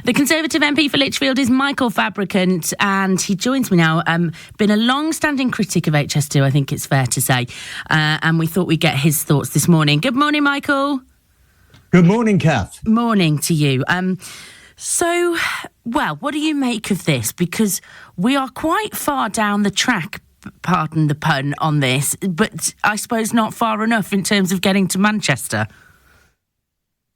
The Conservative MP for Lichfield is Michael Fabricant, and he joins me now. Been a long-standing critic of HS2, I think it's fair to say, and we thought we'd get his thoughts this morning. Good morning, Michael. Good morning, Kath. Morning to you. So, what do you make of this? Because we are quite far down the track, pardon the pun, on this, but I suppose not far enough in terms of getting to Manchester.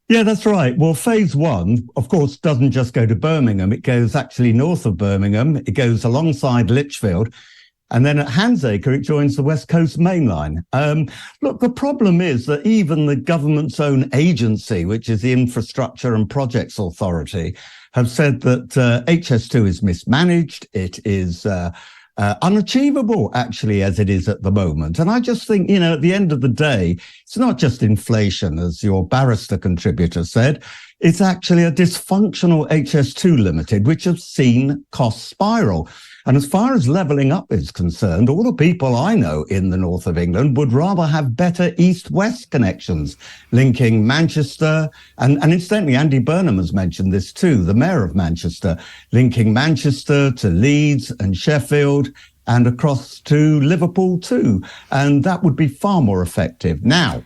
Yeah, that's right. Well, phase one, of course, doesn't just go to Birmingham. It goes actually north of Birmingham. It goes alongside Lichfield. And then at Handsacre, it joins the West Coast Main Line. Look, the problem is that even the government's own agency, which is the Infrastructure and Projects Authority, have said that HS2 is mismanaged. It is unachievable, actually, as it is at the moment. And I just think, at the end of the day, it's not just inflation, as your barrister contributor said. It's actually a dysfunctional HS2 Limited, which has seen costs spiral. And as far as levelling up is concerned, all the people I know in the north of England would rather have better east-west connections linking Manchester. And incidentally, Andy Burnham has mentioned this too, the mayor of Manchester, linking Manchester to Leeds and Sheffield and across to Liverpool too. And that would be far more effective. Now,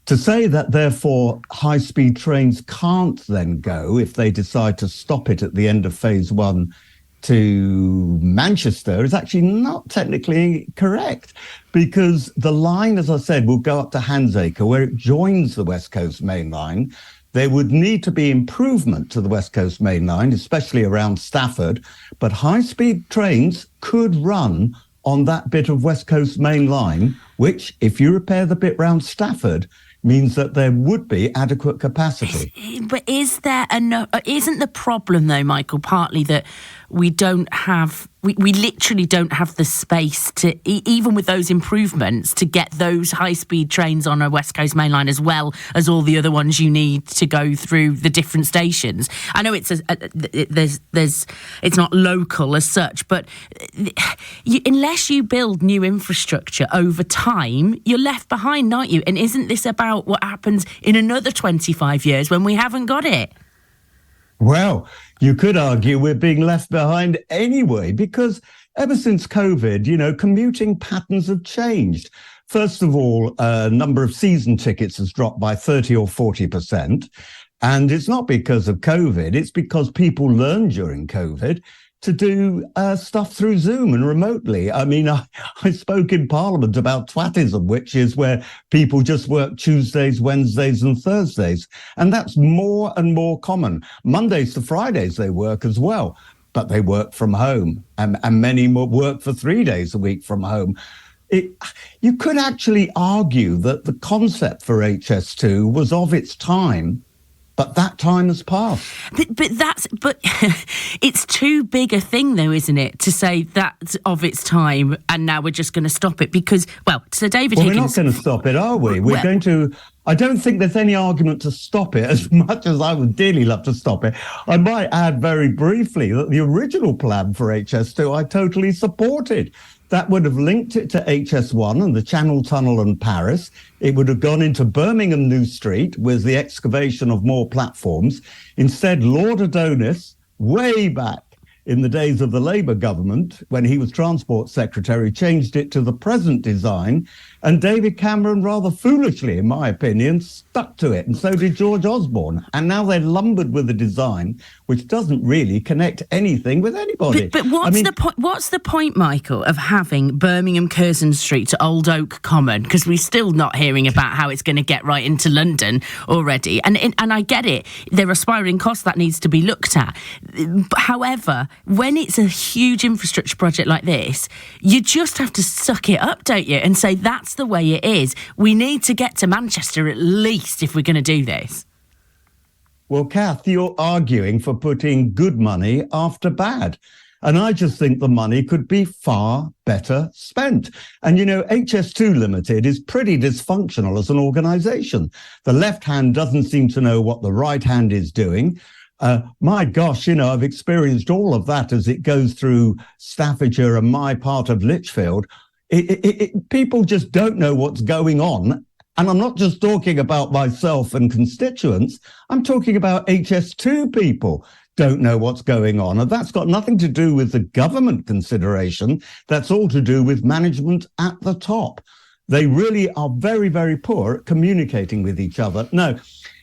to say that, therefore, high-speed trains can't then go if they decide to stop it at the end of phase one to Manchester is actually not technically correct, because the line, as I said, will go up to Handsacre, where it joins the West Coast Main Line. There would need to be improvement to the West Coast Main Line, especially around Stafford, but high-speed trains could run on that bit of West Coast Main Line, which, if you repair the bit round Stafford, means that there would be adequate capacity. But is there enough? Isn't the problem, though, Michael, partly that we don't have, we literally don't have the space to, even with those improvements, to get those high-speed trains on a West Coast Main Line as well as all the other ones you need to go through the different stations? I know it's it's not local as such, but unless you build new infrastructure over time, you're left behind, aren't you? And isn't this about what happens in another 25 years when we haven't got it? Well, you could argue we're being left behind anyway, because ever since COVID, commuting patterns have changed. First of all, number of season tickets has dropped by 30 or 40%. And it's not because of COVID. It's because people learned during COVID to do stuff through Zoom and remotely. I mean, I spoke in Parliament about twatism, which is where people just work Tuesdays, Wednesdays and Thursdays. And that's more and more common. Mondays to Fridays they work as well, but they work from home. And many more work for 3 days a week from home. You could actually argue that the concept for HS2 was of its time, but that time has passed. But it's too big a thing, though, isn't it, to say that's of its time and now we're just going to stop it? Because, Sir David Higgins... We're not going to stop it, are we? We're going to... I don't think there's any argument to stop it, as much as I would dearly love to stop it. I might add very briefly that the original plan for HS2 I totally supported. That would have linked it to HS1 and the Channel Tunnel and Paris. It would have gone into Birmingham New Street with the excavation of more platforms. Instead, Lord Adonis, way back in the days of the Labour government, when he was Transport Secretary, changed it to the present design. And David Cameron, rather foolishly, in my opinion, stuck to it. And so did George Osborne. And now they're lumbered with a design which doesn't really connect anything with anybody. But what's the point, Michael, of having Birmingham Curzon Street to Old Oak Common? Because we're still not hearing about how it's going to get right into London already. And I get it. There are spiralling costs that needs to be looked at. However, when it's a huge infrastructure project like this, you just have to suck it up, don't you? And say that's the way it is. We need to get to Manchester at least if we're going to do this. Well, Kath, you're arguing for putting good money after bad. And I just think the money could be far better spent. And, HS2 Limited is pretty dysfunctional as an organisation. The left hand doesn't seem to know what the right hand is doing. My gosh, I've experienced all of that as it goes through Staffordshire and my part of Lichfield. People just don't know what's going on. And I'm not just talking about myself and constituents. I'm talking about HS2 people. don't know what's going on. And that's got nothing to do with the government consideration. That's all to do with management at the top. They really are very, very poor at communicating with each other. No,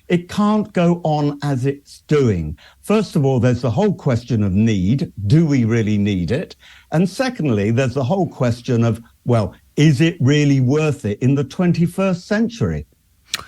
it can't go on as it's doing. First of all, there's the whole question of need. Do we really need it? And secondly, there's the whole question of, well, is it really worth it in the 21st century?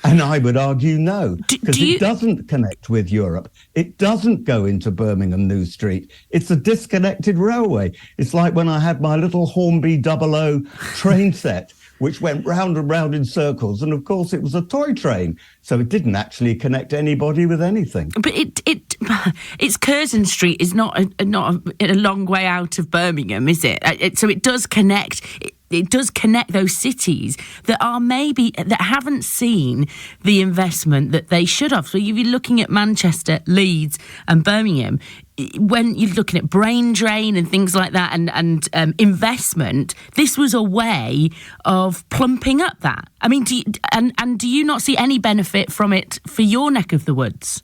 And I would argue no, because it doesn't connect with Europe. It doesn't go into Birmingham New Street. It's a disconnected railway. It's like when I had my little Hornby 00 train set, which went round and round in circles. And of course, it was a toy train. So it didn't actually connect anybody with anything. But it's Curzon Street is not a long way out of Birmingham, is it? So it does connect. It does connect those cities that haven't seen the investment that they should have. So if you're looking at Manchester, Leeds and Birmingham, when you're looking at brain drain and things like that and investment, this was a way of plumping up that. I mean, do you not see any benefit from it for your neck of the woods?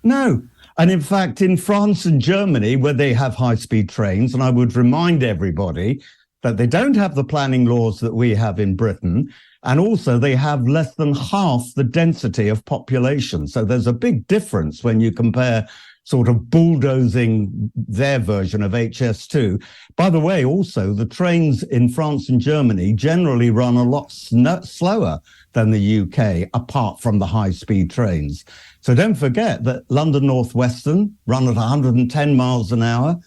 No. And in fact, in France and Germany, where they have high-speed trains, and I would remind everybody that they don't have the planning laws that we have in Britain, and also they have less than half the density of population. So there's a big difference when you compare sort of bulldozing their version of HS2. By the way, also, the trains in France and Germany generally run a lot slower than the UK, apart from the high-speed trains. So don't forget that London North Western run at 110 miles an hour.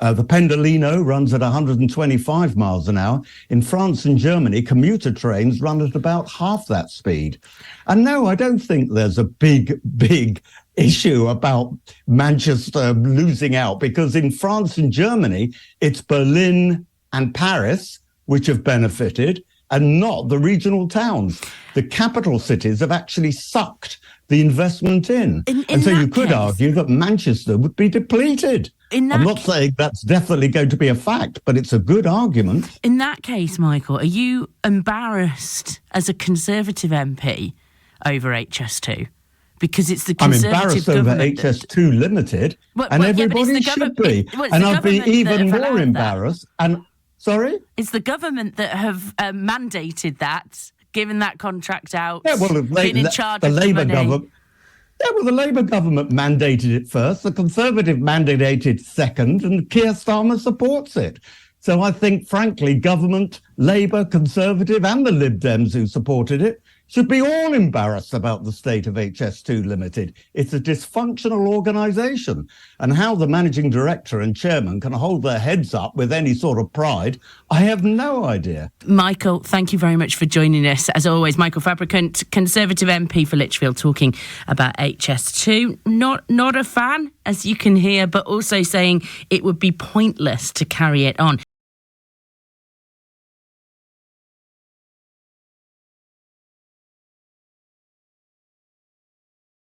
The Pendolino runs at 125 miles an hour. In France and Germany, commuter trains run at about half that speed. And no, I don't think there's a big issue about Manchester losing out, because in France and Germany, it's Berlin and Paris which have benefited, and not the regional towns. The capital cities have actually sucked the investment in. And so you could argue that Manchester would be depleted. I'm not saying that's definitely going to be a fact, but it's a good argument. In that case, Michael, are you embarrassed as a Conservative MP over HS2? Because it's the Conservative government. I'm embarrassed over HS2 Limited, and everybody should be. And I'd be even more embarrassed. And sorry? It's the government that have mandated that, given that contract out, been in charge of the Labour government. Yeah, well, the Labour government mandated it first, the Conservative mandated second, and Keir Starmer supports it. So I think, frankly, government, Labour, Conservative, and the Lib Dems who supported it should be all embarrassed about the state of HS2 Limited. It's a dysfunctional organisation, and how the managing director and chairman can hold their heads up with any sort of pride, I have no idea. Michael, thank you very much for joining us. As always, Michael Fabricant, Conservative MP for Lichfield, talking about HS2. Not a fan, as you can hear, but also saying it would be pointless to carry it on.